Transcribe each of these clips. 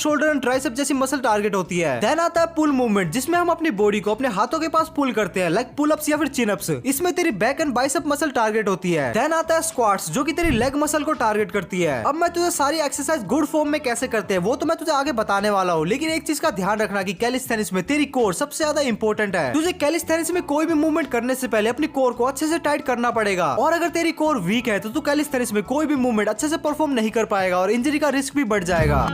Shoulder and tricep जैसी muscle target होती है। देन आता है पुल मूवमेंट, जिसमें हम अपनी बॉडी को अपने हाथों के पास पुल करते हैं, लाइक पुल अप्स या फिर चिन अप्स। इसमें तेरी back and bicep muscle target होती है। देन आता है स्क्वाट्स, जो कि तेरी लेग मसल को टारगेट करती है। अब मैं तुझे सारी एक्सरसाइज गुड फॉर्म में कैसे करते हैं वो तो मैं तुझे आगे बताने वाला हूँ, लेकिन एक चीज का ध्यान रखना कि कैलिस्थेनिक्स में तेरी कोर सबसे ज्यादा इंपॉर्टेंट है। तुझे कैलिस्थेनिक्स में कोई भी मूवमेंट करने से पहले अपनी कोर को अच्छे से टाइट करना पड़ेगा, और अगर तेरी कोर वीक है तो तू कैलिस्थेनिक्स में कोई भी मूवमेंट अच्छे से परफॉर्म नहीं कर पाएगा और इंजरी का रिस्क भी बढ़ जाएगा।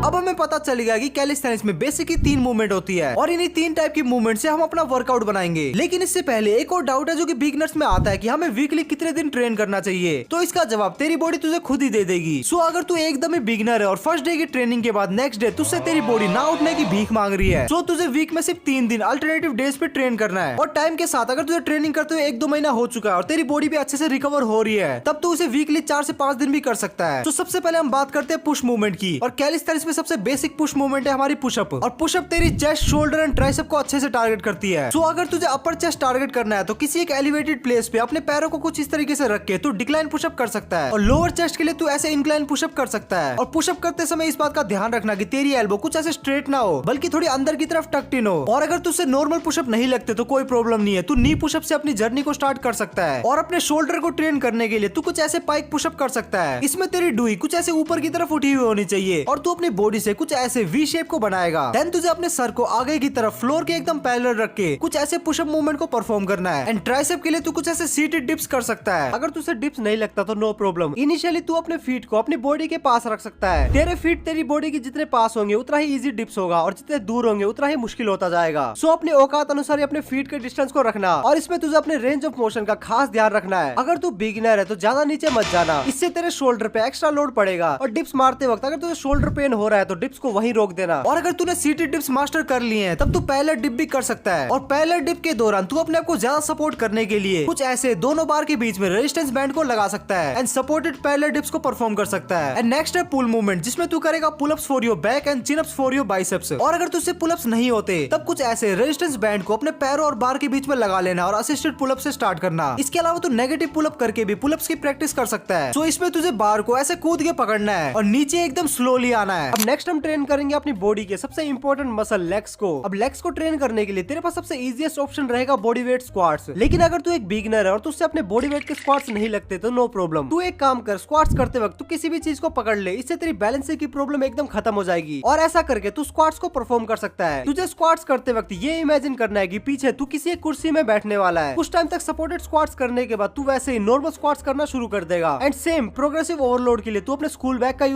अब हमें पता चल गया कि कैलिस्थेनिक्स में बेसिकली 3 मूवमेंट होती है, और इन्हीं 3 टाइप की मूवमेंट से हम अपना वर्कआउट बनाएंगे। लेकिन इससे पहले एक और डाउट है जो कि बिगिनर्स में आता है कि हमें वीकली कितने दिन ट्रेन करना चाहिए। तो इसका जवाब तेरी बॉडी तुझे खुद ही दे देगी। सो अगर तू एकदम ही बिगिनर है और फर्स्ट डे की ट्रेनिंग के बाद नेक्स्ट डे तुझसे तेरी बॉडी ना उठने की भीख मांग रही है, तो तुझे वीक में सिर्फ 3 दिन अल्टरनेटिव डेज पे ट्रेन करना है। और टाइम के साथ अगर तुझे ट्रेनिंग करते हुए 1-2 महीना हो चुका है और तेरी बॉडी भी अच्छे से रिकवर हो रही है, तब तू उसे वीकली 4 से 5 दिन भी कर सकता है। तो सबसे पहले हम बात करते हैं पुश मूवमेंट की, और कैलिस्थेनिक्स में सबसे बेसिक पुश मूवमेंट है हमारी पुशअप। और पुशअप तेरी चेस्ट, शोल्डर एंड ट्राइसेप को अच्छे से टारगेट करती है। सो अगर तुझे अपर चेस्ट टारगेट करना है तो किसी एक एलिवेटेड प्लेस पे अपने पैरों को कुछ इस तरीके से रख के तू डिक्लाइन पुशअप कर सकता है, और लोअर चेस्ट के लिए तू ऐसे इंक्लाइन पुशअप कर सकता है। और पुशअप करते समय इस बात का ध्यान रखना कि तेरी एल्बो कुछ ऐसे स्ट्रेट ना हो, बल्कि थोड़ी अंदर की तरफ टक्ड इन हो। और अगर तुझसे नॉर्मल पुशअप नहीं लगते तो कोई प्रॉब्लम नहीं है, तू नी पुशअप से अपनी जर्नी को स्टार्ट कर सकता है। और अपने शोल्डर को ट्रेन करने के लिए तू कुछ ऐसे पाइक पुशअप कर सकता है। इसमें तेरी डुई कुछ ऐसे ऊपर की तरफ उठी हुई होनी चाहिए, और तू अपनी बॉडी से कुछ ऐसे वी शेप को बनाएगा। देन तुझे अपने सर को आगे की तरफ फ्लोर के एकदम पैरेलल रख के कुछ ऐसे पुशअप मूवमेंट को परफॉर्म करना है। एंड ट्राइसेप के लिए तू कुछ ऐसे सीटेड डिप्स कर सकता है। अगर तुझे डिप्स नहीं लगता तो नो प्रॉब्लम, इनिशियली तू अपने फीट को अपनी बॉडी के पास रख सकता है। तेरे फीट तेरी बॉडी के जितने पास होंगे उतना ही इजी डिप्स होगा, और जितने दूर होंगे उतना ही मुश्किल होता जाएगा। सो अपने औकात अनुसार अपने फीट के डिस्टेंस को रखना, और इसमें तुझे अपने रेंज ऑफ मोशन का खास ध्यान रखना है। अगर तू बिगिनर है तो ज्यादा नीचे मत जाना, इससे तेरे शोल्डर पे एक्स्ट्रा लोड पड़ेगा। और डिप्स मारते वक्त अगर तुझे शोल्डर पेन हो रहा है तो डिप्स को वहीं रोक देना। और अगर तूने सीटेड डिप्स मास्टर कर लिए हैं तब तू पैरेलल डिप भी कर सकता है। और पैरेलल डिप के दौरान तू अपने आप को ज्यादा सपोर्ट करने के लिए कुछ ऐसे दोनों बार के बीच में रेजिस्टेंस बैंड को लगा सकता है, एंड सपोर्टेड पैरेलल डिप्स को परफॉर्म कर सकता है। एंड नेक्स्ट है पुल मूवमेंट, जिसमें तू करेगा pull ups for your back and chin ups for your biceps. और अगर तुझसे पुल अप्स नहीं होते तब कुछ ऐसे रेजिस्टेंस बैंड को अपने पैरों और बार के बीच में लगा लेना और असिस्टेड पुल अप से स्टार्ट करना। इसके अलावा तू नेगेटिव पुल अप करके भी पुल अप्स की प्रैक्टिस कर सकता है। तो इसमें तुझे बार को ऐसे कूद के पकड़ना है और नीचे एकदम स्लोली आना है। अब नेक्स्ट हम ट्रेन करेंगे अपनी बॉडी के सबसे इंपॉर्टेंट मसल लेग्स को। अब लेग्स को ट्रेन करने के लिए तेरे पास सबसे इजीएस्ट ऑप्शन रहेगा बॉडी वेट स्क्वाट्स। लेकिन अगर तू एक बिगिनर है और तुझसे अपने बॉडी वेट के स्क्वाट्स नहीं लगते तो नो प्रॉब्लम, तू एक काम कर, स्क्वाट्स करते वक्त तू किसी भी चीज को पकड़ ले, इससे तेरी बैलेंसिंग की प्रॉब्लम एकदम खत्म हो जाएगी। और ऐसा करके तू स्क्वाट्स को परफॉर्म कर सकता है। तुझे स्क्वाट्स करते वक्त ये इमेजिन करना है कि पीछे तू किसी एक कुर्सी में बैठने वाला है। कुछ टाइम तक सपोर्टेड स्क्वाट्स करने के बाद तू वैसे ही नॉर्मल स्क्वाट्स करना शुरू कर देगा। एंड सेम प्रोग्रेसिव ओवरलोड के लिए तू अपने स्कूल बैग का